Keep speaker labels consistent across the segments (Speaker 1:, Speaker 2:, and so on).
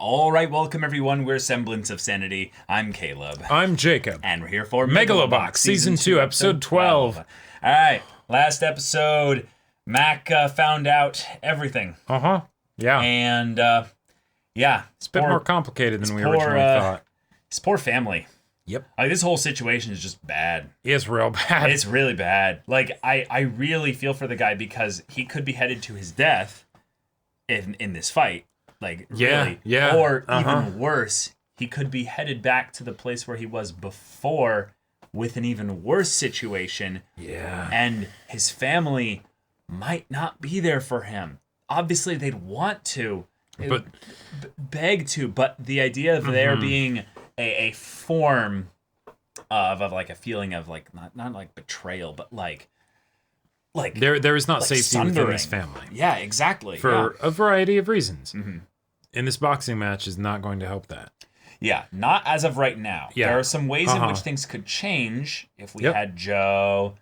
Speaker 1: All right, welcome everyone. We're Semblance of Sanity. I'm Caleb.
Speaker 2: I'm Jacob.
Speaker 1: And we're here for
Speaker 2: Megalo Box, Season 2, Episode 12.
Speaker 1: All right, last episode, Mac found out everything.
Speaker 2: Yeah.
Speaker 1: And, yeah.
Speaker 2: It's a bit more complicated than we originally thought.
Speaker 1: His poor family.
Speaker 2: Yep.
Speaker 1: Like, this whole situation is just bad.
Speaker 2: It's real bad.
Speaker 1: It's really bad. Like, I really feel for the guy because he could be headed to his death in this fight. Like, really.
Speaker 2: Yeah.
Speaker 1: Or even worse, he could be headed back to the place where he was before with an even worse situation.
Speaker 2: Yeah.
Speaker 1: And his family might not be there for him. Obviously, they'd want to.
Speaker 2: But
Speaker 1: Beg to. But the idea of there being a form of like a feeling of like, not like betrayal, but like
Speaker 2: there is not
Speaker 1: like
Speaker 2: safety
Speaker 1: sundering
Speaker 2: within his family.
Speaker 1: Yeah, exactly.
Speaker 2: For a variety of reasons. And this boxing match is not going to help that.
Speaker 1: Yeah, not as of right now.
Speaker 2: Yeah.
Speaker 1: There are some ways in which things could change if we had Joe,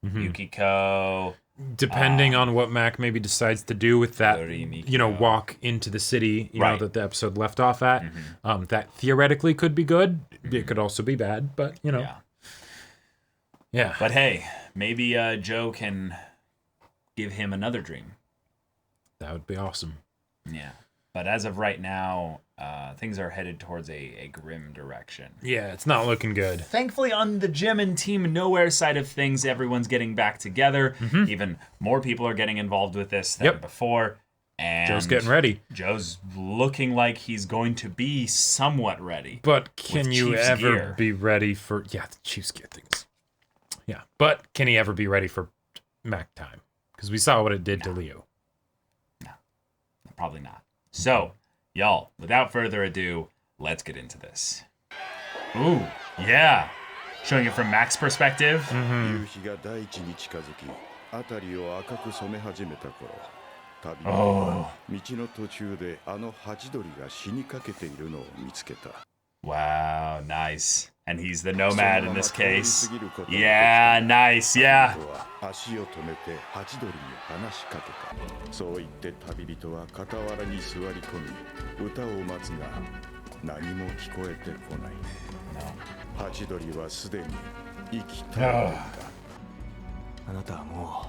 Speaker 1: Yukiko.
Speaker 2: Depending on what Mac maybe decides to do with that,
Speaker 1: Mikio.
Speaker 2: walk into the city, you know, that the episode left off at. That theoretically could be good. It could also be bad, but, you know. Yeah.
Speaker 1: But hey, maybe Joe can give him another dream.
Speaker 2: That would be awesome.
Speaker 1: Yeah. But as of right now, things are headed towards a grim direction.
Speaker 2: Yeah, it's not looking good.
Speaker 1: Thankfully, on the Gym and Team Nowhere side of things, everyone's getting back together. Even more people are getting involved with this than before. And
Speaker 2: Joe's getting ready.
Speaker 1: Joe's looking like he's going to be somewhat ready.
Speaker 2: But can you
Speaker 1: Chiefs
Speaker 2: ever
Speaker 1: gear.
Speaker 2: be ready for... Yeah, the Chiefs gear things. Yeah, but can he ever be ready for Mac time? Because we saw what it did to Leo.
Speaker 1: No, probably not. So, y'all, without further ado, let's get into this. Ooh, yeah. Showing it from Mac's perspective.
Speaker 3: 夕日が大地に近づき、辺りを赤く染め始めた頃、旅人は道の途中であのハチドリが死にかけているのを見つけた。
Speaker 1: Wow, nice. And he's the Nomad in this case. Yeah, nice, yeah.
Speaker 3: 足を止めてハチドリに話しかけた。そう言って旅人は傍らに座り込み、歌を待つが何も聞こえてこない。ハチドリはすでに生き絶えた。
Speaker 4: あなたはも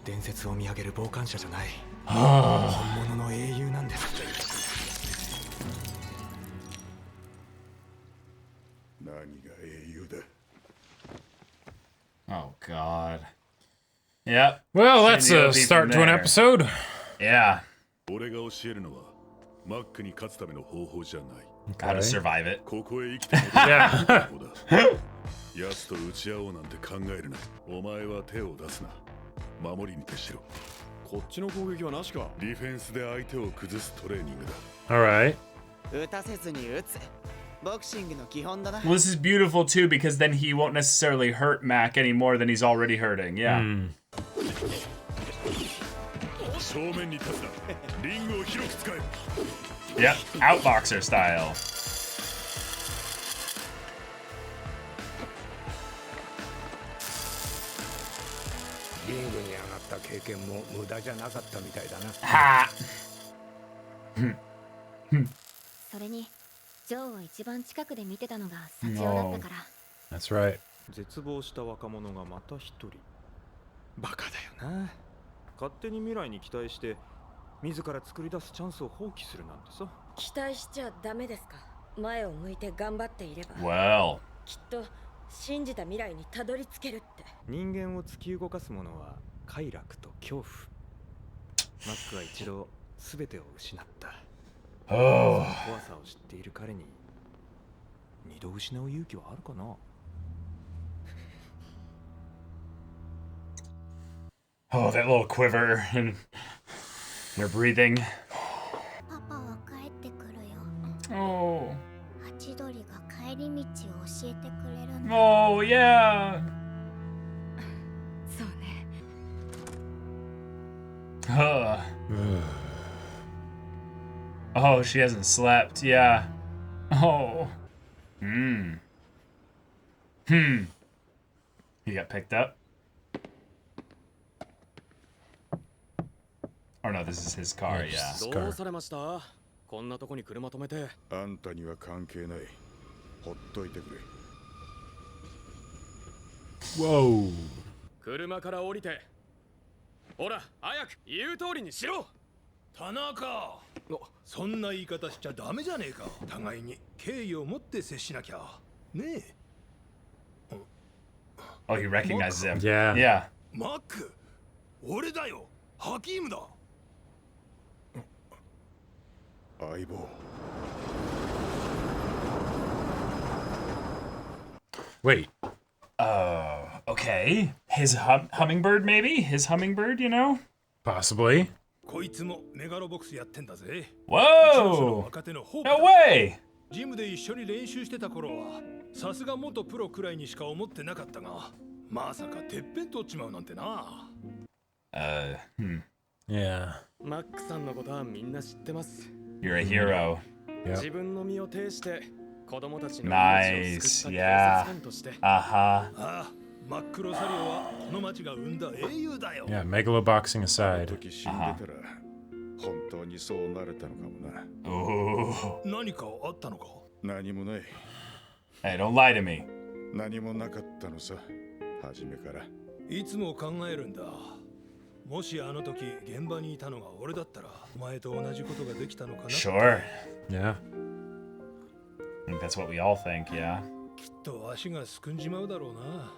Speaker 4: う伝説を見上げる傍観者じゃない。本物の英雄なんです。
Speaker 1: Oh, God. Yep.
Speaker 2: Well, that's a start to an episode.
Speaker 1: Yeah.
Speaker 3: 俺が教えるのはマックに勝つための方法じゃない。
Speaker 1: How to survive it.
Speaker 3: ここへ生きて戻る方法だ。奴と打ち合おうなんて考えるな。お前は手を出すな。守りに徹しろ。こっちの攻撃はなしか。ディフェンスで相手を崩すトレーニングだ。
Speaker 2: Alright.
Speaker 5: 打たせずに打つ。
Speaker 1: Well, this is beautiful too because then he won't necessarily hurt Mac any more than he's already hurting. Yeah. Yep, outboxer style. Ha!
Speaker 6: それにジョーを一番近くで見てたのがサチオだったから。
Speaker 2: That's right.
Speaker 4: 絶望した若者がまた一人。バカだよな。勝手に未来に期待して自ら作り出すチャンスを放棄するなんてさ。
Speaker 7: 期待しちゃダメですか。前を向いて頑張っていれば。
Speaker 1: Well.
Speaker 7: きっと信じた未来にたどり着けるって。
Speaker 4: 人間を突き動かすものは快楽と恐怖。マックは一度全てを失った。
Speaker 1: Oh.
Speaker 4: 怖さを知っている彼に二度失う勇気はあるかな。
Speaker 1: Oh, that little quiver in their breathing.
Speaker 6: パパは帰ってくるよ。
Speaker 1: Oh.
Speaker 6: ハチドリが帰り道を教えてくれるんだ。
Speaker 1: Oh, yeah.
Speaker 7: そうね。
Speaker 1: Oh, she hasn't slept. Yeah. Oh. He got picked up. Oh no, this is his car. Yeah.
Speaker 4: どうされました？こんなとこに車止めて。
Speaker 3: あんたには関係ない。ほっといてくれ。
Speaker 2: Whoa.
Speaker 4: 車から降りて。ほら、早く言う通りにしろ。
Speaker 8: 田中、そんな言い方しちゃダメじゃねえか。互いに敬意を持って接しなきゃねえ。
Speaker 1: Oh, he recognizes him.
Speaker 2: Yeah.
Speaker 1: Yeah.
Speaker 8: マック、俺だよ、ハキームだ。
Speaker 3: 相棒。
Speaker 2: Wait.
Speaker 1: Okay. His hummingbird, maybe? His hummingbird, you know?
Speaker 2: Possibly.
Speaker 8: こいつもメガロボックスやってんだぜ。
Speaker 1: Whoa!
Speaker 8: 若手のホープ
Speaker 1: No
Speaker 8: だ。
Speaker 1: way!
Speaker 8: ジムで一緒に練習してた頃はさすが元プロくらいにしか思ってなかったが、まさかてっぺん取っちまうなんてな。
Speaker 2: Yeah.
Speaker 4: マックさんのことはみんな知ってます。
Speaker 1: You're a hero.
Speaker 4: 自分の身を挺して子供たちの
Speaker 1: Nice.
Speaker 4: 命を救った警
Speaker 1: Yeah.
Speaker 4: 察官として。
Speaker 1: Uh-huh.
Speaker 8: ああ、マックロサリオはこの町が生んだ英雄だよ。
Speaker 2: Yeah, Megalo Boxing
Speaker 3: あの
Speaker 2: aside.
Speaker 3: 時死んでたら本当にそうなれたのかもな。
Speaker 1: Ooh.
Speaker 8: 何かあったのか。
Speaker 3: 何もない。
Speaker 1: Hey, don't lie to me.
Speaker 3: 何もなかったのさ。初めから。
Speaker 8: いつも考えるんだ。もしあの時現場にいたのが俺だったらお前と同じことができたのかな。
Speaker 1: Sure.
Speaker 2: Yeah.
Speaker 1: I think that's what we all think, yeah.
Speaker 8: きっと足がすくんじまうだろうな。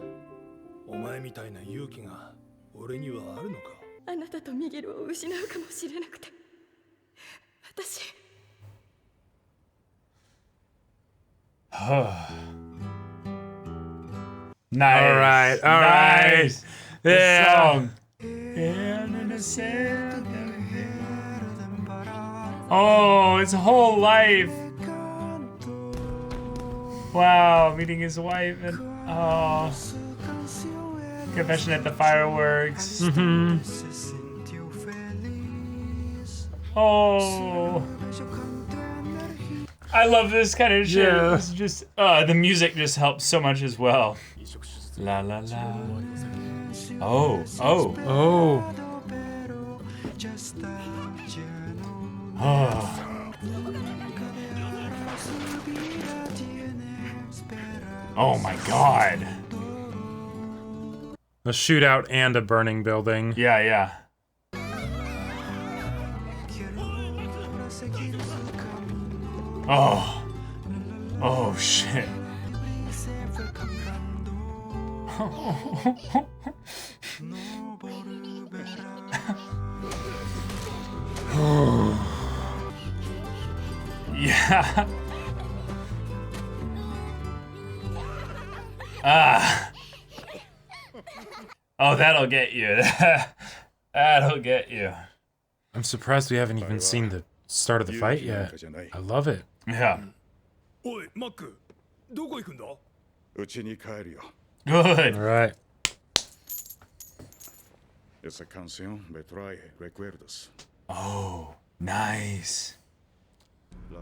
Speaker 8: お前みたいな勇気が俺にはあるのか。
Speaker 7: あなたとミゲルを失うかもしれなくて、私
Speaker 1: Nice.
Speaker 2: All right, all right.
Speaker 1: Nice.
Speaker 2: Yeah.
Speaker 1: Song. Oh, his whole life. Wow, meeting his wife and confession at the fireworks. Oh, I love this kind of shit.
Speaker 2: Yeah.
Speaker 1: It's just the music just helps so much as well. La la la. Oh, oh,
Speaker 2: Oh.
Speaker 1: oh. Oh my god.
Speaker 2: A shootout and a burning building.
Speaker 1: Yeah, yeah. Oh. Oh shit. Yeah. Ah. Oh, that'll get you. That'll get you.
Speaker 2: I'm surprised we haven't even seen the start of the fight yet. I love it.
Speaker 1: Yeah.
Speaker 8: おい、マック、どこ行くんだ。
Speaker 3: うちに帰るよ。
Speaker 1: Good.
Speaker 2: All right.
Speaker 3: Esa canción me trae recuerdos.
Speaker 1: Oh, nice.
Speaker 3: La,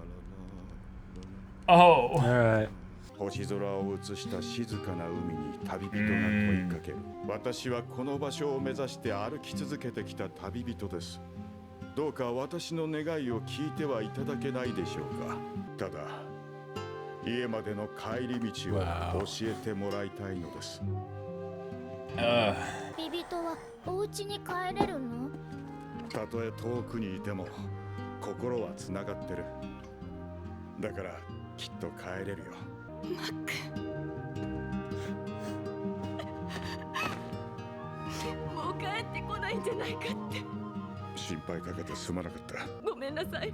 Speaker 3: la,
Speaker 1: Oh.
Speaker 2: All right.
Speaker 3: 星空を映した静かな海に旅人が問いかける。私はこの場所を目指して歩き続けてきた旅人です。どうか私の願いを聞いてはいただけないでしょうか。ただ、家までの帰り道を教えてもらいたいのです。
Speaker 6: ビ人はお家に帰れるの？
Speaker 3: たとえ遠くにいても心はつながってる。だからきっと帰れるよ。
Speaker 7: マック、もう帰ってこないんじゃないかって。
Speaker 3: 心配かけてすまなかった。
Speaker 7: ごめんなさい、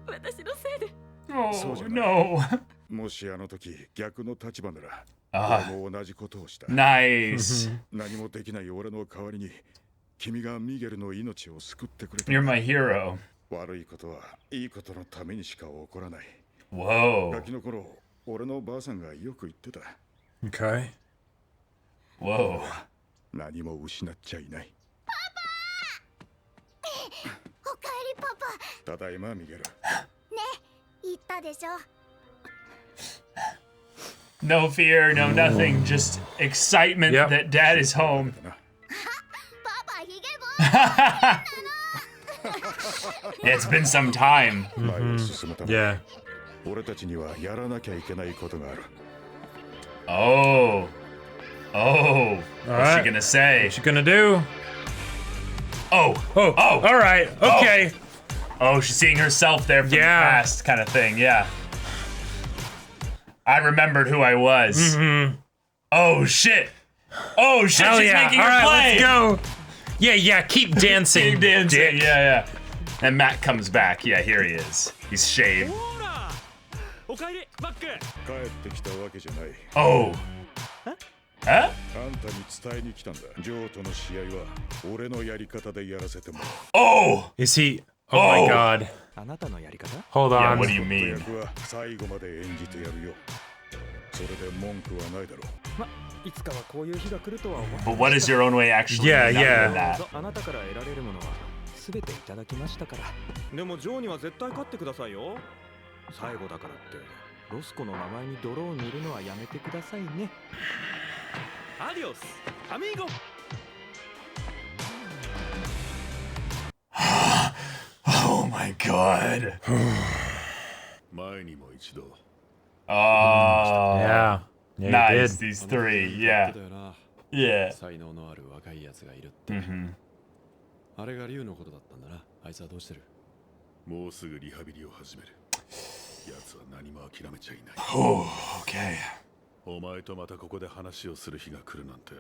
Speaker 7: 私のせいで。
Speaker 1: Oh, no.
Speaker 3: もしあの時逆の立場なら、俺も同じことをした。
Speaker 1: Nice.
Speaker 3: 何もできない俺の代わりに、君がミゲルの命を救ってくれた。
Speaker 1: You're my hero.
Speaker 3: 悪いことはいいことのためにしか起こらない。ガ
Speaker 1: Whoa.
Speaker 3: キの頃、俺のばあさんがよく言ってた。
Speaker 2: Okay.
Speaker 1: Whoa.
Speaker 3: 何も失っちゃいない。
Speaker 6: おかえりパパ。
Speaker 3: ただいまミゲル。
Speaker 6: 言ったでしょ。
Speaker 1: No fear, no nothing. Just excitement
Speaker 2: Yep.
Speaker 1: that dad is home.
Speaker 6: パパヒゲボー。
Speaker 1: It's been some time.
Speaker 3: 前へ進むため
Speaker 2: Yeah.
Speaker 3: 俺たちにはやらなきゃいけないことがある
Speaker 1: Oh. Oh. What's she
Speaker 2: right.
Speaker 1: gonna say?
Speaker 2: What you gonna do?
Speaker 1: Oh.
Speaker 2: Oh.
Speaker 1: Oh.
Speaker 2: All right. Okay.
Speaker 1: Oh, she's seeing herself there from the
Speaker 2: Yeah.
Speaker 1: past kind of thing. Yeah. I remembered who I was.
Speaker 2: Mm-hmm.
Speaker 1: Oh, shit. Oh, shit.
Speaker 2: Hell
Speaker 1: She's
Speaker 2: yeah.
Speaker 1: making
Speaker 2: All
Speaker 1: her
Speaker 2: right,
Speaker 1: play.
Speaker 2: let's go. Yeah. Keep dancing.
Speaker 1: Keep dancing.
Speaker 2: Dick.
Speaker 1: Yeah. And Matt comes back. Yeah, here he is. He's shaved.
Speaker 4: ほらおかえりバック。
Speaker 3: 帰ってきたわけじゃない
Speaker 1: Oh. Huh?
Speaker 3: あんたに伝えに来たんだジョーとの試合は俺のやり方でやらせてもらう
Speaker 1: Oh.
Speaker 2: Is he? Oh my
Speaker 1: Oh.
Speaker 2: God.
Speaker 4: あなたのやり方？
Speaker 2: Hold
Speaker 1: Yeah,
Speaker 2: on.
Speaker 1: what do you mean?
Speaker 3: 役は最後まで演じてやるよそれで文句はないだろう
Speaker 4: ま、いつかはこういう日が来るとは思って
Speaker 1: But what is your own way actually?
Speaker 2: Yeah,
Speaker 1: mean other
Speaker 2: yeah.
Speaker 1: than that?
Speaker 4: あなたから得られるものは全ていただきましたから。でもジョーには絶対勝ってくださいよ。最後だからってロスコの名前に泥を塗るのはやめてくださいね。アディオス、アミーゴ。
Speaker 1: Oh my god.
Speaker 3: 前にも一度
Speaker 1: Oh.
Speaker 2: Yeah. Yeah,
Speaker 1: Nice.
Speaker 2: you did.
Speaker 1: These three. Yeah.
Speaker 9: だよな
Speaker 1: Yeah.
Speaker 9: 才能のある若いやつがいるって
Speaker 1: Mm-hmm.
Speaker 9: あれが竜のことだったんだなあいつはどうしてる
Speaker 3: もうすぐリハビリを始める奴は何も諦めちゃいない
Speaker 1: Oh, okay.
Speaker 3: お前とまたここで話をする日が来るなんて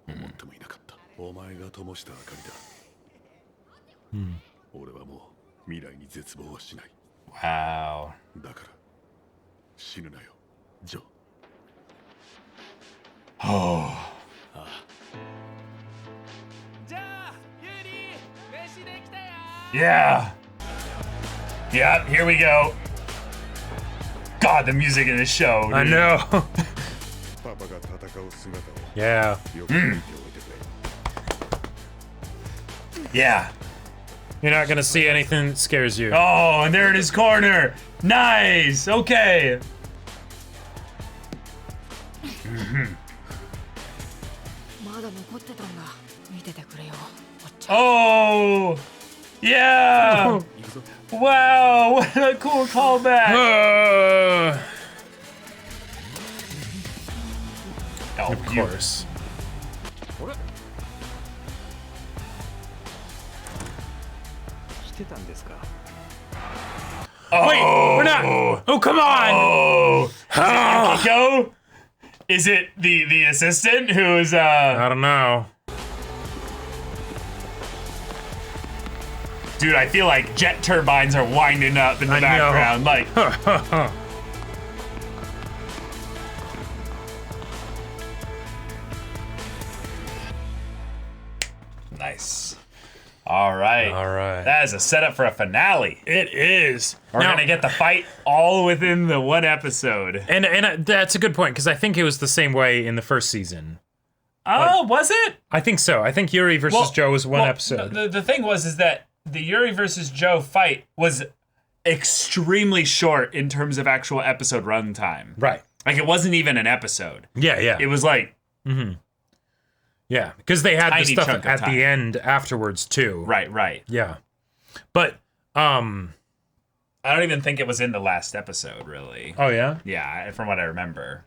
Speaker 3: 思ってもいなかったお前が灯した明かりだ俺はもう未来に絶望はしない
Speaker 1: Wow.
Speaker 3: だから死ぬなよジョー
Speaker 1: Oh.
Speaker 4: じゃあ、ユーリー、飯できたよ。
Speaker 1: Yeah. Yeah, here we go. God, the music in this show.
Speaker 2: I
Speaker 1: dude.
Speaker 2: know.
Speaker 3: パパが戦う姿を
Speaker 2: Yeah.
Speaker 3: よく見ておいてくれ
Speaker 1: Yeah.
Speaker 2: You're not gonna see anything that scares you.
Speaker 1: Oh, and there in his corner. Nice. Okay.
Speaker 7: まだ残ってたんだ。見ててくれよ。おっちゃん。
Speaker 1: Oh. Yeah. Wow. What a cool callback. Oh,
Speaker 2: Of course.
Speaker 4: 来てたんですか。
Speaker 2: Wait, we're not. Oh, come on.
Speaker 1: Oh. Nico? Is it the assistant who's
Speaker 2: I don't know.
Speaker 1: Dude, I feel like jet turbines are winding up in the
Speaker 2: I know.
Speaker 1: background. Like, nice. All right.
Speaker 2: All right.
Speaker 1: That is a setup for a finale.
Speaker 2: It is.
Speaker 1: We're
Speaker 2: Now-
Speaker 1: gonna get the fight all within the one episode.
Speaker 2: And that's a good point because I think it was the same way in the first season.
Speaker 1: Oh, was it?
Speaker 2: I think so. I think Yuri versus Joe was one episode.
Speaker 1: The thing is that the Yuri versus Joe fight was extremely short in terms of actual episode runtime.
Speaker 2: Right.
Speaker 1: Like, it wasn't even an episode.
Speaker 2: Yeah.
Speaker 1: It was like,
Speaker 2: Yeah, because they had the
Speaker 1: Tiny
Speaker 2: stuff
Speaker 1: chunk of
Speaker 2: at
Speaker 1: time.
Speaker 2: the end afterwards too.
Speaker 1: right.
Speaker 2: Yeah. But
Speaker 1: I don't even think it was in the last episode, really.
Speaker 2: oh yeah.
Speaker 1: Yeah, from what I remember.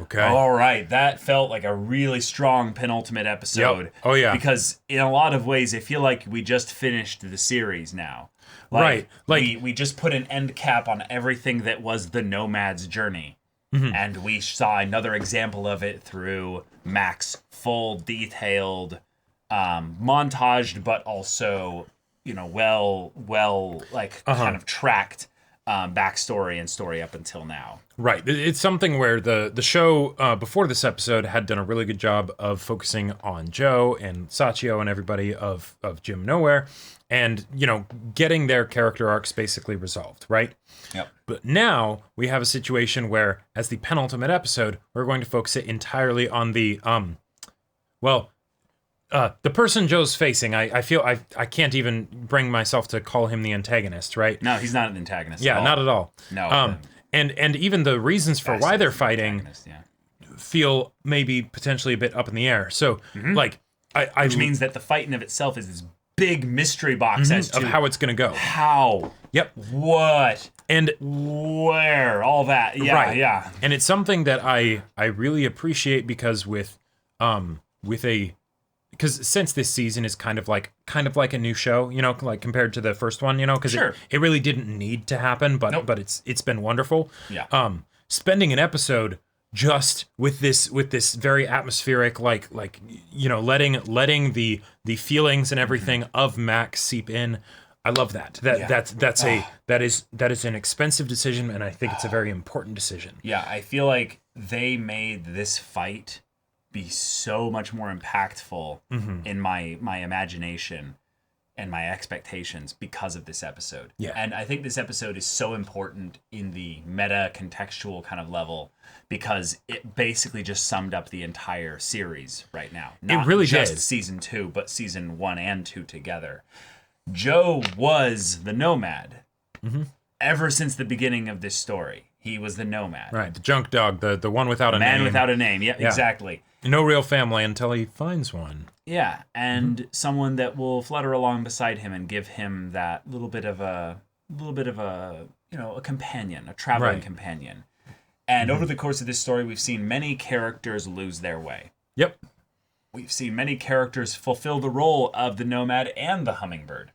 Speaker 2: Okay.
Speaker 1: All right, that felt like a really strong penultimate episode.
Speaker 2: Yep. Oh, yeah.
Speaker 1: Because in a lot of ways, I feel like we just finished the series now.
Speaker 2: Right, like-
Speaker 1: we just put an end cap on everything that was the Nomad's journey.
Speaker 2: Mm-hmm.
Speaker 1: And we saw another example of it through Mac's full, detailed, montaged, but also, well, like kind of tracked backstory and story up until now.
Speaker 2: Right. It's something where the show before this episode had done a really good job of focusing on Joe and Sachio and everybody of Jim Nowhere and, getting their character arcs basically resolved, right?
Speaker 1: Yep.
Speaker 2: But now we have a situation where, as the penultimate episode, we're going to focus it entirely on the, the person Joe's facing. I feel I can't even bring myself to call him the antagonist, right?
Speaker 1: No, he's not an antagonist.
Speaker 2: Yeah,
Speaker 1: at all.
Speaker 2: not at all.
Speaker 1: No.
Speaker 2: And even the reasons for why they're fighting
Speaker 1: Antagonist, yeah.
Speaker 2: feel maybe potentially a bit up in the air. So, like, I
Speaker 1: Which means that the fight in of itself is big mystery box as to
Speaker 2: of how it's going to go.
Speaker 1: How.
Speaker 2: Yep.
Speaker 1: What.
Speaker 2: And
Speaker 1: where. All that. Yeah,
Speaker 2: right.
Speaker 1: yeah.
Speaker 2: And it's something that I really appreciate because because since this season is kind of like a new show, you know, like compared to the first one, you know, because
Speaker 1: sure.
Speaker 2: it really didn't need to happen, but
Speaker 1: nope.
Speaker 2: but it's been wonderful.
Speaker 1: Yeah.
Speaker 2: Spending an episode just with this very atmospheric, like you know, letting the feelings and everything of Mac seep in. I love that. That is an expensive decision, and I think it's a very important decision.
Speaker 1: Yeah, I feel like they made this fight be so much more impactful in my imagination and my expectations because of this episode.
Speaker 2: Yeah.
Speaker 1: And I think this episode is so important in the meta contextual kind of level because it basically just summed up the entire series right now. Not
Speaker 2: it really
Speaker 1: just
Speaker 2: did.
Speaker 1: season 2, but season 1 and 2 together. Joe was the Nomad ever since the beginning of this story. He was the Nomad.
Speaker 2: Right, the junk dog, the one without a name.
Speaker 1: Man without a name, yeah, exactly.
Speaker 2: No real family until he finds one.
Speaker 1: Yeah, and someone that will flutter along beside him and give him that little bit of a you know, a companion, a traveling companion. And over the course of this story, we've seen many characters lose their way.
Speaker 2: Yep.
Speaker 1: We've seen many characters fulfill the role of the Nomad and the Hummingbird.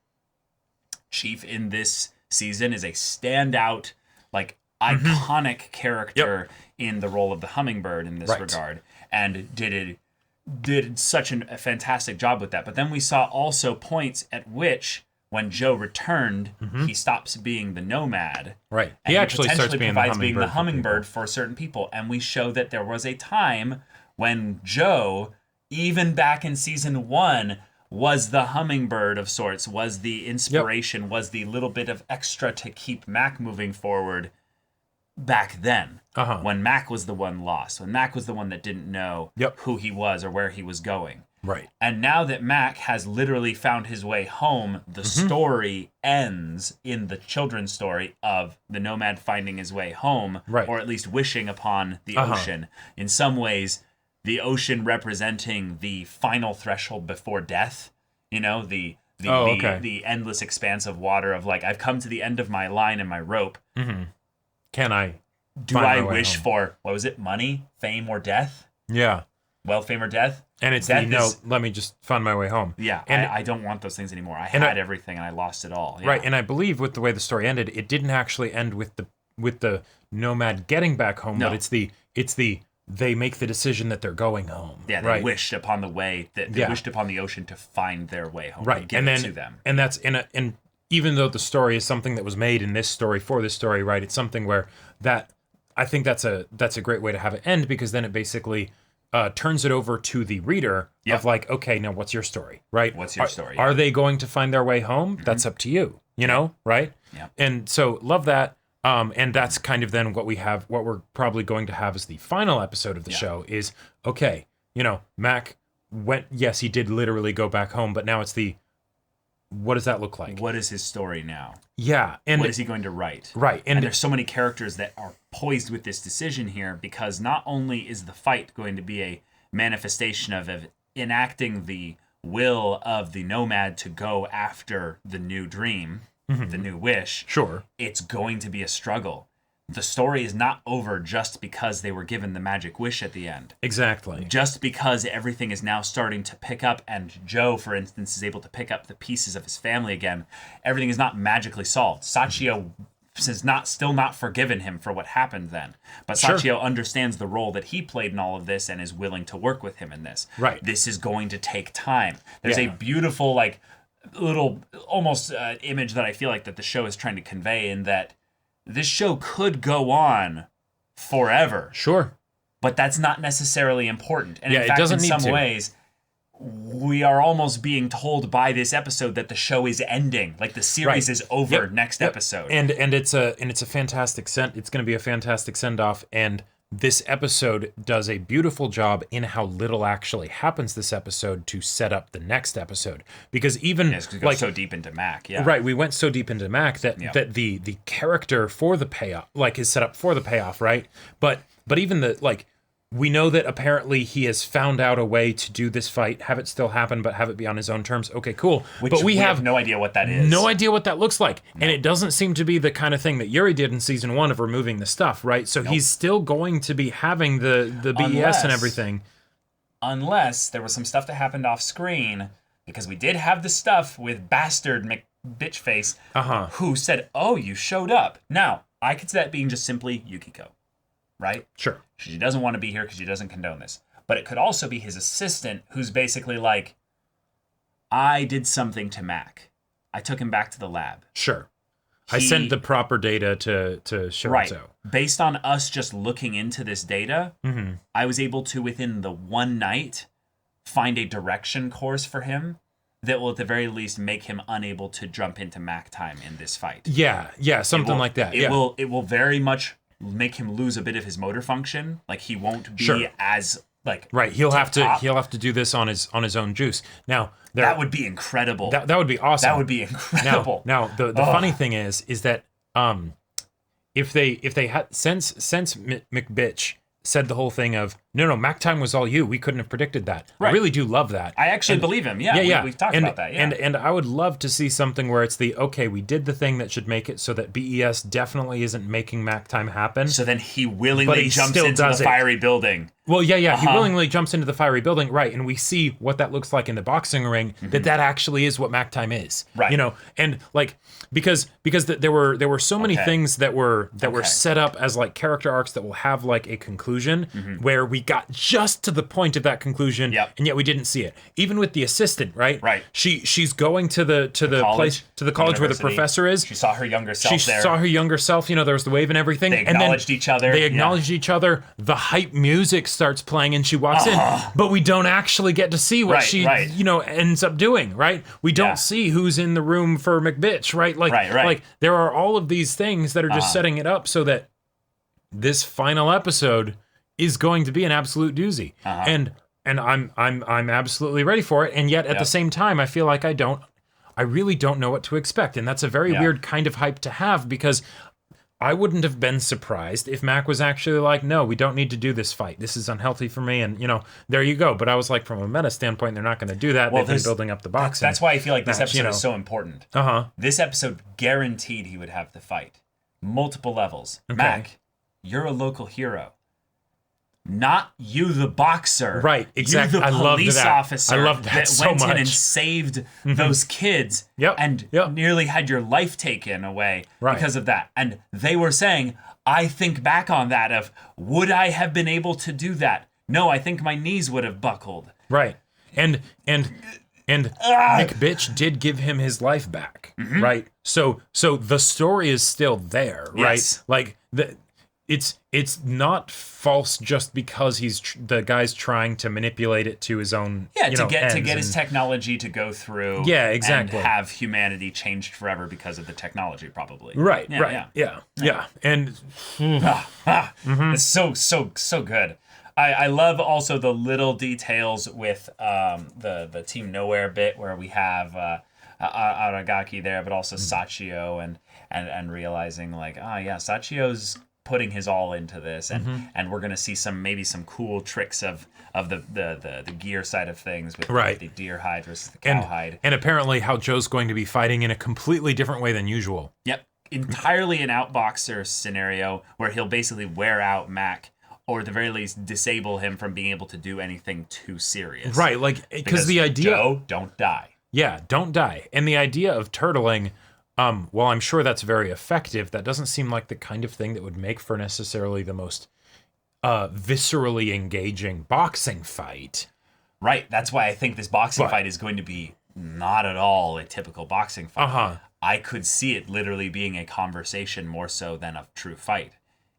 Speaker 1: Chief in this season is a standout, like iconic character in the role of the Hummingbird in this regard, and did such a fantastic job with that. But then we saw also points at which, when Joe returned, he stops being the Nomad.
Speaker 2: Right.
Speaker 1: And
Speaker 2: he actually starts being
Speaker 1: the Hummingbird for certain people. And we show that there was a time when Joe, even back in season 1, was the Hummingbird of sorts, was the inspiration, was the little bit of extra to keep Mac moving forward back then. When Mac was the one lost, when Mac was the one that didn't know who he was or where he was going.
Speaker 2: Right.
Speaker 1: And now that Mac has literally found his way home, the story ends in the children's story of the Nomad finding his way home, or at least wishing upon the ocean. In some ways, the ocean representing the final threshold before death, you know, the endless expanse of water of like, I've come to the end of my line and my rope.
Speaker 2: Can I?
Speaker 1: Do I wish for, what was it, money, fame, or death?
Speaker 2: Yeah.
Speaker 1: Wealth, fame, or death?
Speaker 2: And it's let me just find my way home.
Speaker 1: Yeah, and I don't want those things anymore. I had everything and I lost it all. Yeah.
Speaker 2: Right, and I believe with the way the story ended, it didn't actually end with the Nomad getting back home, but it's the they make the decision that they're going home.
Speaker 1: Yeah, they wished upon the way that they wished upon the ocean to find their way home.
Speaker 2: Right,
Speaker 1: and then to them.
Speaker 2: And that's and even though the story is something that was made in this story for this story, right? It's something where I think that's a great way to have it end, because then it basically turns it over to the reader of like, okay, now what's your story, right?
Speaker 1: What's your story?
Speaker 2: Are they going to find their way home? That's up to you, you know, right?
Speaker 1: Yeah.
Speaker 2: And so love that. And that's kind of then what we're probably going to have as the final episode of the show is, okay, you know, Mac went, yes, he did literally go back home, but now it's what does that look like?
Speaker 1: What is his story now?
Speaker 2: Yeah. And
Speaker 1: what is he going to write?
Speaker 2: Right.
Speaker 1: And there's so many characters that are poised with this decision here, because not only is the fight going to be a manifestation of enacting the will of the Nomad to go after the new dream, the new wish.
Speaker 2: Sure.
Speaker 1: It's going to be a struggle. The story is not over just because they were given the magic wish at the end.
Speaker 2: Exactly.
Speaker 1: Just because everything is now starting to pick up, and Joe, for instance, is able to pick up the pieces of his family again, everything is not magically solved. Sachio has still not forgiven him for what happened then. But Sachio understands the role that he played in all of this and is willing to work with him in this.
Speaker 2: Right.
Speaker 1: This is going to take time. There's a beautiful, like, little almost image that I feel like that the show is trying to convey, in that this show could go on forever.
Speaker 2: Sure.
Speaker 1: But that's not necessarily important. And in
Speaker 2: it
Speaker 1: fact,
Speaker 2: doesn't
Speaker 1: in
Speaker 2: need
Speaker 1: some
Speaker 2: to.
Speaker 1: ways, we are almost being told by this episode that the show is ending. Like, the series is over next episode.
Speaker 2: And it's a fantastic it's going to be a fantastic send-off, and this episode does a beautiful job in how little actually happens this episode to set up the next episode. Because even
Speaker 1: we go so deep into Mac,
Speaker 2: right, we went so deep into Mac that the character for the payoff, like, is set up for the payoff, right? But even we know that apparently he has found out a way to do this fight, have it still happen, but have it be on his own terms. Okay, cool.
Speaker 1: Which
Speaker 2: but we have
Speaker 1: no idea what that is.
Speaker 2: No idea what that looks like. No. And it doesn't seem to be the kind of thing that Yuri did in season 1 of removing the stuff, right? So he's still going to be having the BES and everything.
Speaker 1: Unless there was some stuff that happened off screen, because we did have the stuff with Bastard McBitchface, who said, "Oh, you showed up." Now, I could see that being just simply Yukiko, right?
Speaker 2: Sure.
Speaker 1: She doesn't want to be here because she doesn't condone this. But it could also be his assistant, who's basically like, I did something to Mac. I took him back to the lab.
Speaker 2: Sure. I sent the proper data to Shirato.
Speaker 1: Right. Based on us just looking into this data, I was able to, within the one night, find a direction course for him that will at the very least make him unable to jump into Mac time in this fight.
Speaker 2: Yeah, something like that.
Speaker 1: It will very much make him lose a bit of his motor function. Like, he won't be as like
Speaker 2: he'll have to do this on his own juice. Now
Speaker 1: that would be incredible.
Speaker 2: That would be awesome.
Speaker 1: That would be incredible.
Speaker 2: Now the funny thing is that if they had since McBitch said the whole thing of no, Mac time was all you. We couldn't have predicted that. Right. I really do love that.
Speaker 1: I actually believe him. Yeah. We've talked about that. Yeah.
Speaker 2: And I would love to see something where it's we did the thing that should make it so that BES definitely isn't making Mac time happen.
Speaker 1: So then he willingly jumps into the fiery building.
Speaker 2: Well, he willingly jumps into the fiery building, right? And we see what that looks like in the boxing ring. That actually is what Mac time is,
Speaker 1: right?
Speaker 2: You know, and like because there were so many things that were set up as like character arcs that will have like a conclusion where we got just to the point of that conclusion, and yet we didn't see it. Even with the assistant, right?
Speaker 1: Right.
Speaker 2: She's going to the college where the professor is.
Speaker 1: She saw her younger self there.
Speaker 2: She saw her younger self. You know, there was the wave and everything.
Speaker 1: They acknowledged each other.
Speaker 2: They acknowledged each other. The hype music starts playing and she walks in, but we don't actually get to see what she ends up doing, right? We don't see who's in the room for McBitch, right? Like there are all of these things that are just setting it up so that this final episode is going to be an absolute doozy. And I'm absolutely ready for it, and yet at the same time I feel like I really don't know what to expect, and that's a very weird kind of hype to have, because I wouldn't have been surprised if Mac was actually like, no, we don't need to do this fight. This is unhealthy for me. And, there you go. But I was like, from a meta standpoint, they're not going to do that. They've been building up the boxing.
Speaker 1: That's why I feel like this episode is so important.
Speaker 2: Uh-huh.
Speaker 1: This episode guaranteed he would have the fight. Multiple levels. Okay. Mac, you're a local hero. Not you, the boxer.
Speaker 2: Right, exactly.
Speaker 1: You, the police officer.
Speaker 2: I love that so
Speaker 1: went
Speaker 2: much.
Speaker 1: in and saved those kids and nearly had your life taken away because of that. And they were saying, I think back on that of, would I have been able to do that? No, I think my knees would have buckled.
Speaker 2: Right. And McBitch did give him his life back, right? So the story is still there, right?
Speaker 1: Yes.
Speaker 2: Like it's not false just because the guy's trying to manipulate it to his own
Speaker 1: to get his technology to go through and have humanity changed forever because of the technology, probably.
Speaker 2: Right. And
Speaker 1: it's so good. I love also the little details with the Team Nowhere bit where we have Aragaki there, but also Sachio and realizing like, Sachio's putting his all into this, and we're gonna see some cool tricks of the gear side of things with the deer hide versus the cow hide,
Speaker 2: and apparently how Joe's going to be fighting in a completely different way than usual.
Speaker 1: Yep, entirely an outboxer scenario where he'll basically wear out Mac, or at the very least disable him from being able to do anything too serious.
Speaker 2: Right, like because the idea
Speaker 1: Joe, don't die.
Speaker 2: Yeah, don't die, and the idea of turtling. While I'm sure that's very effective, that doesn't seem like the kind of thing that would make for necessarily the most viscerally engaging boxing fight.
Speaker 1: Right. That's why I think this boxing fight is going to be not at all a typical boxing fight. I could see it literally being a conversation more so than a true fight,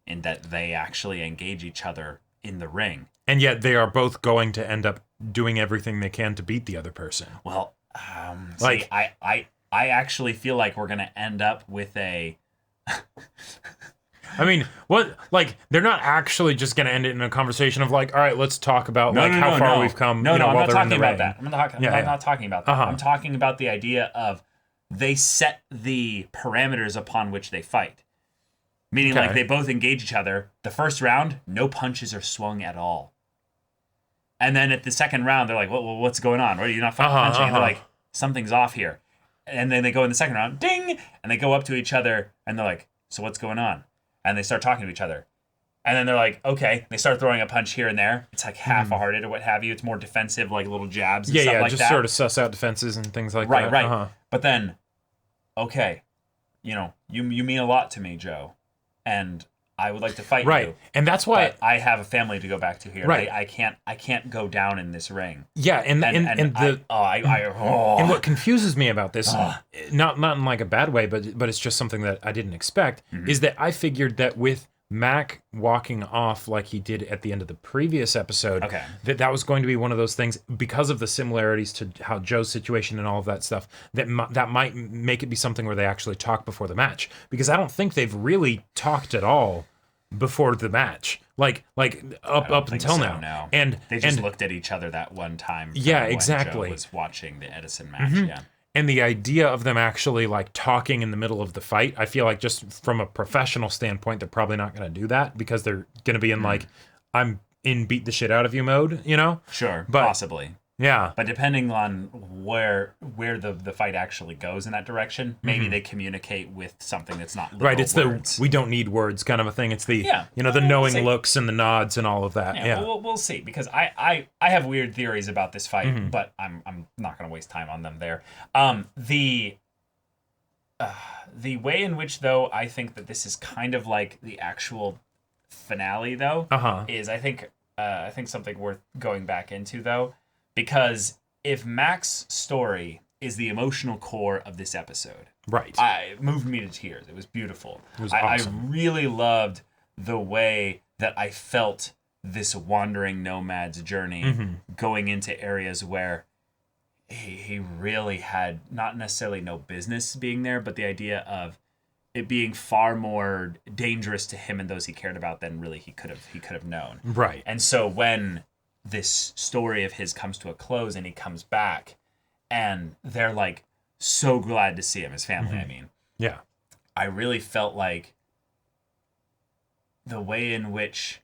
Speaker 1: in that they actually engage each other in the ring.
Speaker 2: And yet they are both going to end up doing everything they can to beat the other person.
Speaker 1: Well, I actually feel like we're going to end up with a...
Speaker 2: I mean, what? Like, they're not actually just going to end it in a conversation of like, all right, let's talk about how far we've come.
Speaker 1: I'm not talking about that. I'm not talking about that. I'm talking about the idea of they set the parameters upon which they fight. Meaning, like, they both engage each other. The first round, no punches are swung at all. And then at the second round, they're like, well, what's going on? What are you not punching? And they're like, something's off here. And then they go in the second round, ding! And they go up to each other, and they're like, so what's going on? And they start talking to each other. And then they're like, okay. They start throwing a punch here and there. It's like half-hearted or what have you. It's more defensive, like little jabs and stuff like that. Yeah,
Speaker 2: just sort of suss out defenses and things like that.
Speaker 1: Right. But then, okay, you mean a lot to me, Joe. And I would like to fight you. And that's why I have a family to go back to here. Right. I can't go down in this ring.
Speaker 2: Yeah, and what confuses me about this, not in like a bad way, but it's just something that I didn't expect, is that I figured that with Mac walking off like he did at the end of the previous episode, that was going to be one of those things, because of the similarities to how Joe's situation and all of that stuff, that might make it be something where they actually talk before the match, because I don't think they've really talked at all before the match, like up until now.
Speaker 1: No. And they just looked at each other that one time.
Speaker 2: Yeah, exactly.
Speaker 1: When Joe was watching the Edison match. Yeah.
Speaker 2: And the idea of them actually like talking in the middle of the fight, I feel like just from a professional standpoint, they're probably not going to do that, because they're going to be in like, I'm in beat the shit out of you mode, you know?
Speaker 1: Sure, possibly.
Speaker 2: Yeah.
Speaker 1: But depending on where the fight actually goes in that direction, maybe they communicate with something that's not literal
Speaker 2: it's
Speaker 1: words.
Speaker 2: The we don't need words kind of a thing. It's the the knowing looks and the nods and all of that. Yeah.
Speaker 1: We'll see, because I have weird theories about this fight, but I'm not going to waste time on them there. The way in which, though, I think that this is kind of like the actual finale, though, is I think something worth going back into, though. Because if Mac's story is the emotional core of this episode, it moved me to tears. It was beautiful.
Speaker 2: It was awesome.
Speaker 1: I really loved the way that I felt this wandering nomad's journey going into areas where he really had not necessarily no business being there, but the idea of it being far more dangerous to him and those he cared about than really he could have known.
Speaker 2: Right.
Speaker 1: And so when this story of his comes to a close and he comes back and they're like so glad to see him, his family, I mean.
Speaker 2: Yeah.
Speaker 1: I really felt like the way in which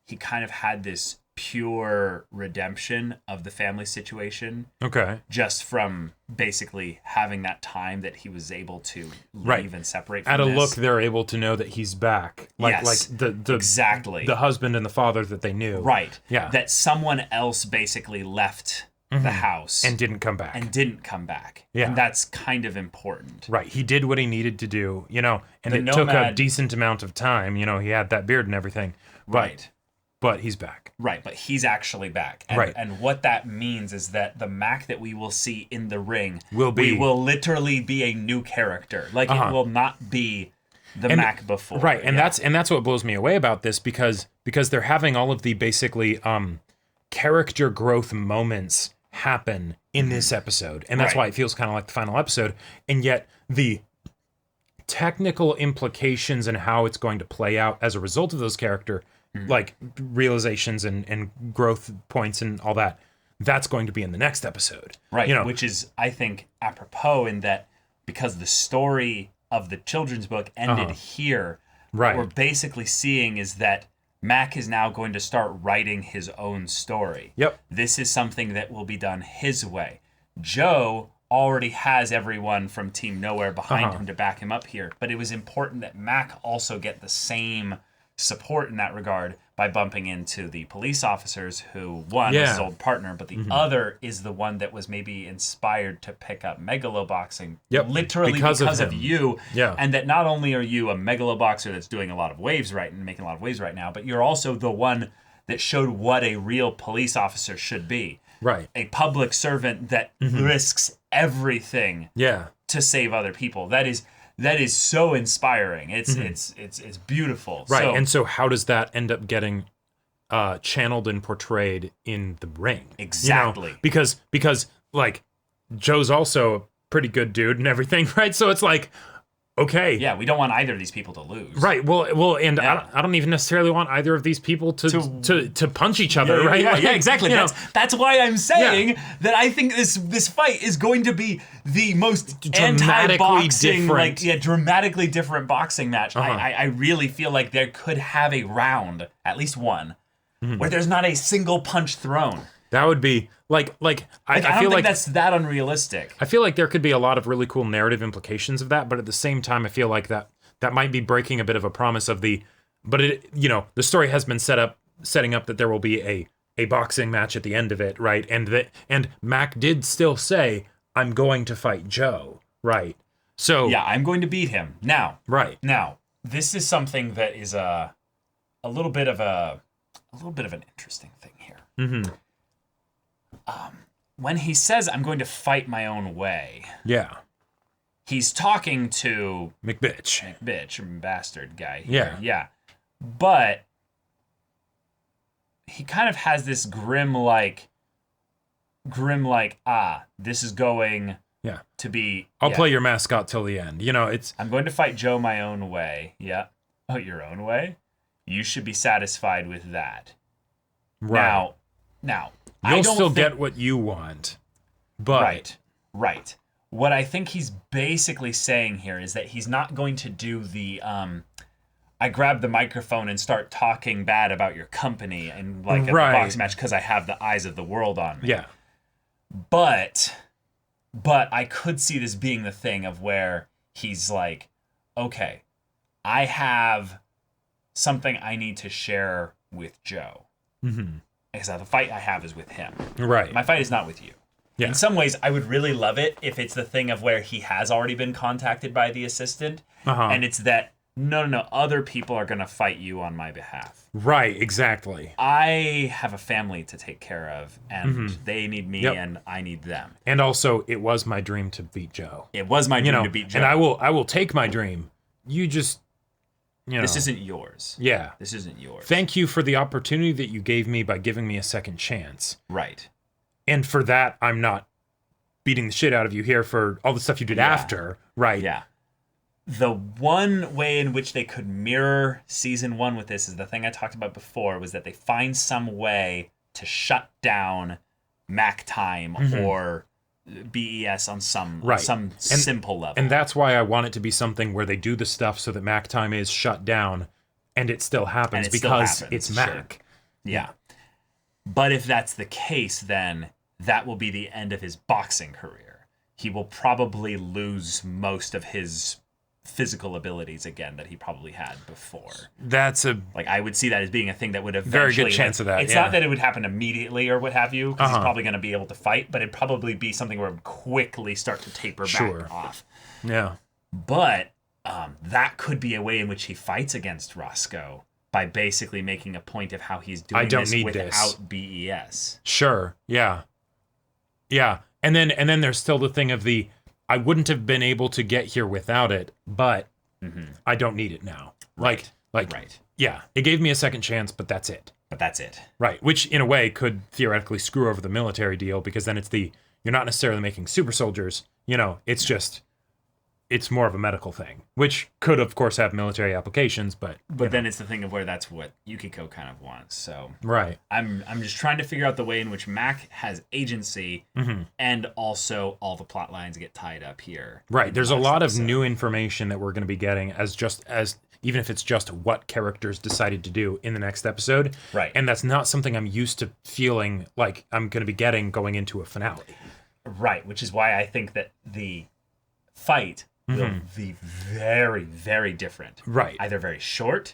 Speaker 1: he kind of had this pure redemption of the family situation.
Speaker 2: Okay.
Speaker 1: Just from basically having that time that he was able to leave and separate from
Speaker 2: At a look, they're able to know that he's back. Like the
Speaker 1: exactly
Speaker 2: the husband and the father that they knew.
Speaker 1: Right.
Speaker 2: Yeah.
Speaker 1: That someone else basically left the house
Speaker 2: and didn't come back.
Speaker 1: Yeah. And that's kind of important.
Speaker 2: Right. He did what he needed to do, and it took a decent amount of time. He had that beard and everything. But he's back.
Speaker 1: Right, but he's actually back. And what that means is that the Mac that we will see in the ring will literally be a new character. Like, it will not be the Mac before.
Speaker 2: Right, and that's what blows me away about this, because they're having all of the basically character growth moments happen in this episode. And that's why it feels kind of like the final episode. And yet the technical implications and how it's going to play out as a result of those character like realizations and growth points and all that, that's going to be in the next episode.
Speaker 1: Right. Which is, I think, apropos in that because the story of the children's book ended here, what we're basically seeing is that Mac is now going to start writing his own story.
Speaker 2: Yep.
Speaker 1: This is something that will be done his way. Joe already has everyone from Team Nowhere behind him to back him up here, but it was important that Mac also get the same support in that regard by bumping into the police officers who, one, is his old partner, but the other is the one that was maybe inspired to pick up Megalo Boxing, literally because of you.
Speaker 2: Yeah.
Speaker 1: And that not only are you a Megalo Boxer that's doing a lot of waves making a lot of waves right now, but you're also the one that showed what a real police officer should be.
Speaker 2: Right.
Speaker 1: A public servant that risks everything to save other people. That is so inspiring. It's beautiful.
Speaker 2: Right. So how does that end up getting channeled and portrayed in the ring?
Speaker 1: Exactly.
Speaker 2: Because like Joe's also a pretty good dude and everything, right? So it's like, okay.
Speaker 1: Yeah, we don't want either of these people to lose.
Speaker 2: Right. Well, and
Speaker 1: Yeah.
Speaker 2: I don't even necessarily want either of these people to punch each other, right?
Speaker 1: Yeah,
Speaker 2: Like,
Speaker 1: exactly.
Speaker 2: you know,
Speaker 1: That's why I'm saying that I think this fight is going to be the most
Speaker 2: Dramatically
Speaker 1: anti-boxing,
Speaker 2: different.
Speaker 1: dramatically different boxing match.
Speaker 2: Uh-huh.
Speaker 1: I really feel like there could have a round, at least one, where there's not a single punch thrown.
Speaker 2: that would be like I
Speaker 1: I don't
Speaker 2: feel
Speaker 1: think
Speaker 2: like
Speaker 1: that's that unrealistic.
Speaker 2: I feel like there could be a lot of really cool narrative implications of that, but at the same time, I feel like that might be breaking a bit of a promise of the. But the story has been setting up that there will be a boxing match at the end of it, right? And Mac did still say, "I'm going to fight Joe," right? So
Speaker 1: Yeah, I'm going to beat him now.
Speaker 2: right.
Speaker 1: Now, this is something that is a little bit of an interesting thing here.
Speaker 2: Mm-hmm.
Speaker 1: When he says, "I'm going to fight my own way,"
Speaker 2: Yeah,
Speaker 1: he's talking to
Speaker 2: McBitch.
Speaker 1: bitch bastard guy
Speaker 2: Yeah.
Speaker 1: here. Yeah. But he kind of has this grim this is going
Speaker 2: Yeah,
Speaker 1: to be
Speaker 2: I'll play your mascot till the end. It's
Speaker 1: I'm going to fight Joe my own way. Yeah. Oh, your own way? You should be satisfied with that.
Speaker 2: right.
Speaker 1: Now I
Speaker 2: You'll
Speaker 1: don't
Speaker 2: still
Speaker 1: think-
Speaker 2: get what you want, but
Speaker 1: Right. What I think he's basically saying here is that he's not going to do the I grab the microphone and start talking bad about your company and like a
Speaker 2: Right.
Speaker 1: boxing match because I have the eyes of the world on me.
Speaker 2: yeah,
Speaker 1: But I could see this being the thing of where he's like, okay, I have something I need to share with Joe.
Speaker 2: mm-hmm.
Speaker 1: Because the fight I have is with him.
Speaker 2: right.
Speaker 1: My fight is not with you.
Speaker 2: Yeah.
Speaker 1: In some ways, I would really love it if it's the thing of where he has already been contacted by the assistant,
Speaker 2: Uh-huh.
Speaker 1: and it's that, no, other people are going to fight you on my behalf.
Speaker 2: Right, exactly.
Speaker 1: I have a family to take care of, and they need me,
Speaker 2: Yep.
Speaker 1: and I need them.
Speaker 2: And also, it was my dream to beat Joe.
Speaker 1: It was my dream to beat Joe.
Speaker 2: And I will take my dream. You just,
Speaker 1: This isn't yours.
Speaker 2: Yeah.
Speaker 1: This isn't yours.
Speaker 2: Thank you for the opportunity that you gave me by giving me a second chance.
Speaker 1: Right.
Speaker 2: And for that, I'm not beating the shit out of you here for all the stuff you did after. Right.
Speaker 1: Yeah. The one way in which they could mirror season 1 with this is the thing I talked about before, was that they find some way to shut down Mac time or BES on some simple level.
Speaker 2: And that's why I want it to be something where they do the stuff so that Mac time is shut down and it still happens because it's Mac.
Speaker 1: Yeah. But if that's the case, then that will be the end of his boxing career. He will probably lose most of his physical abilities again that he probably had before.
Speaker 2: That's
Speaker 1: I would see that as being a thing that would eventually...
Speaker 2: very good chance of that.
Speaker 1: It's not that it would happen immediately or what have you, because he's probably going to be able to fight, but it'd probably be something where it would quickly start to taper back off.
Speaker 2: Yeah.
Speaker 1: But that could be a way in which he fights against Roscoe by basically making a point of how he's doing this without BES.
Speaker 2: Sure. Yeah. Yeah. And then there's still the thing of I wouldn't have been able to get here without it, but I don't need it now.
Speaker 1: Right.
Speaker 2: Right. Yeah. It gave me a second chance, but that's it.
Speaker 1: But that's it.
Speaker 2: Right. Which in a way could theoretically screw over the military deal, because then you're not necessarily making super soldiers, it's more of a medical thing, which could of course have military applications, but
Speaker 1: then it's the thing of where that's what Yukiko kind of wants. So
Speaker 2: right.
Speaker 1: I'm just trying to figure out the way in which Mac has agency and also all the plot lines get tied up here.
Speaker 2: Right. There's a lot of new information that we're going to be getting as even if it's just what characters decided to do in the next episode.
Speaker 1: Right.
Speaker 2: And that's not something I'm used to feeling like I'm going to be getting going into a finale.
Speaker 1: Right. Which is why I think that the fight will be very, very different.
Speaker 2: Right.
Speaker 1: Either very short,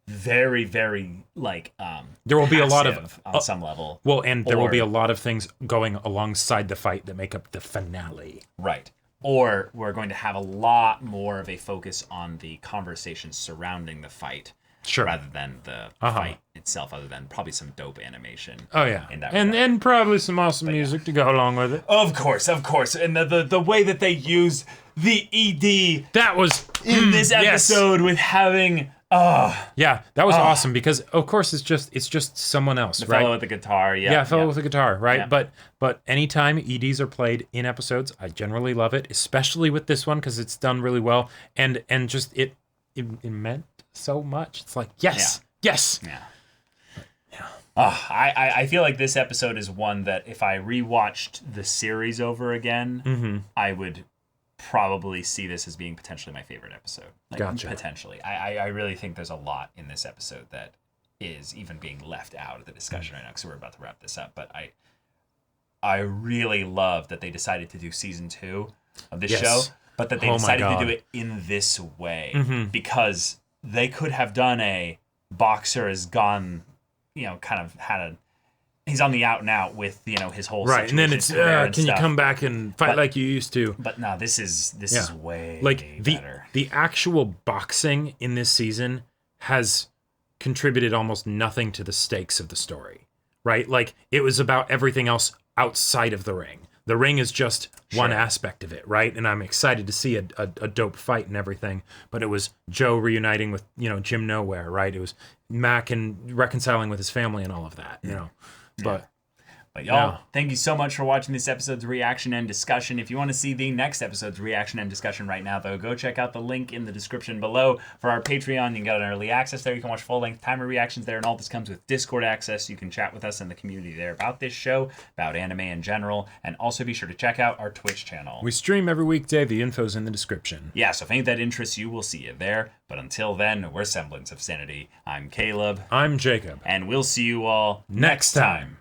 Speaker 1: very, very
Speaker 2: there will be a lot of
Speaker 1: on some level.
Speaker 2: Well, and there will be a lot of things going alongside the fight that make up the finale.
Speaker 1: Right. Or we're going to have a lot more of a focus on the conversation surrounding the fight.
Speaker 2: Sure.
Speaker 1: Rather than the fight itself, other than probably some dope animation.
Speaker 2: Oh yeah,
Speaker 1: in that
Speaker 2: and probably some awesome music to go along with it.
Speaker 1: Of course, and the way that they used the ED
Speaker 2: that was
Speaker 1: in this episode with having
Speaker 2: Yeah, that was awesome because of course it's just someone else,
Speaker 1: The
Speaker 2: right?
Speaker 1: fellow with the guitar,
Speaker 2: fellow with a guitar, right?
Speaker 1: Yeah.
Speaker 2: But anytime EDs are played in episodes, I generally love it, especially with this one because it's done really well and just it meant so much. It's like yes.
Speaker 1: Yeah. I feel like this episode is one that if I rewatched the series over again, I would probably see this as being potentially my favorite episode. Like,
Speaker 2: Gotcha.
Speaker 1: Potentially. I really think there's a lot in this episode that is even being left out of the discussion right now because we're about to wrap this up. But I really love that they decided to do season 2 of this show, but that they decided to do it in this way because they could have done a Boxer has gone, kind of had he's on the out and out with, his whole situation.
Speaker 2: And then it's can you come back and fight like you used to?
Speaker 1: But no, this is way better.
Speaker 2: The actual boxing in this season has contributed almost nothing to the stakes of the story, right? Like it was about everything else outside of the ring. The ring is just one aspect of it, right? And I'm excited to see a dope fight and everything. But it was Joe reuniting with, Jim Nowhere, right? It was Mac and reconciling with his family and all of that, But
Speaker 1: y'all, thank you so much for watching this episode's reaction and discussion. If you want to see the next episode's reaction and discussion right now, though, go check out the link in the description below for our Patreon. You can get an early access there. You can watch full-length timer reactions there, and all this comes with Discord access. You can chat with us in the community there about this show, about anime in general, and also be sure to check out our Twitch channel.
Speaker 2: We stream every weekday. The info's in the description.
Speaker 1: Yeah, so if any of that interests you, we'll see you there. But until then, we're Semblance of Sanity. I'm Caleb.
Speaker 2: I'm Jacob.
Speaker 1: And we'll see you all next time.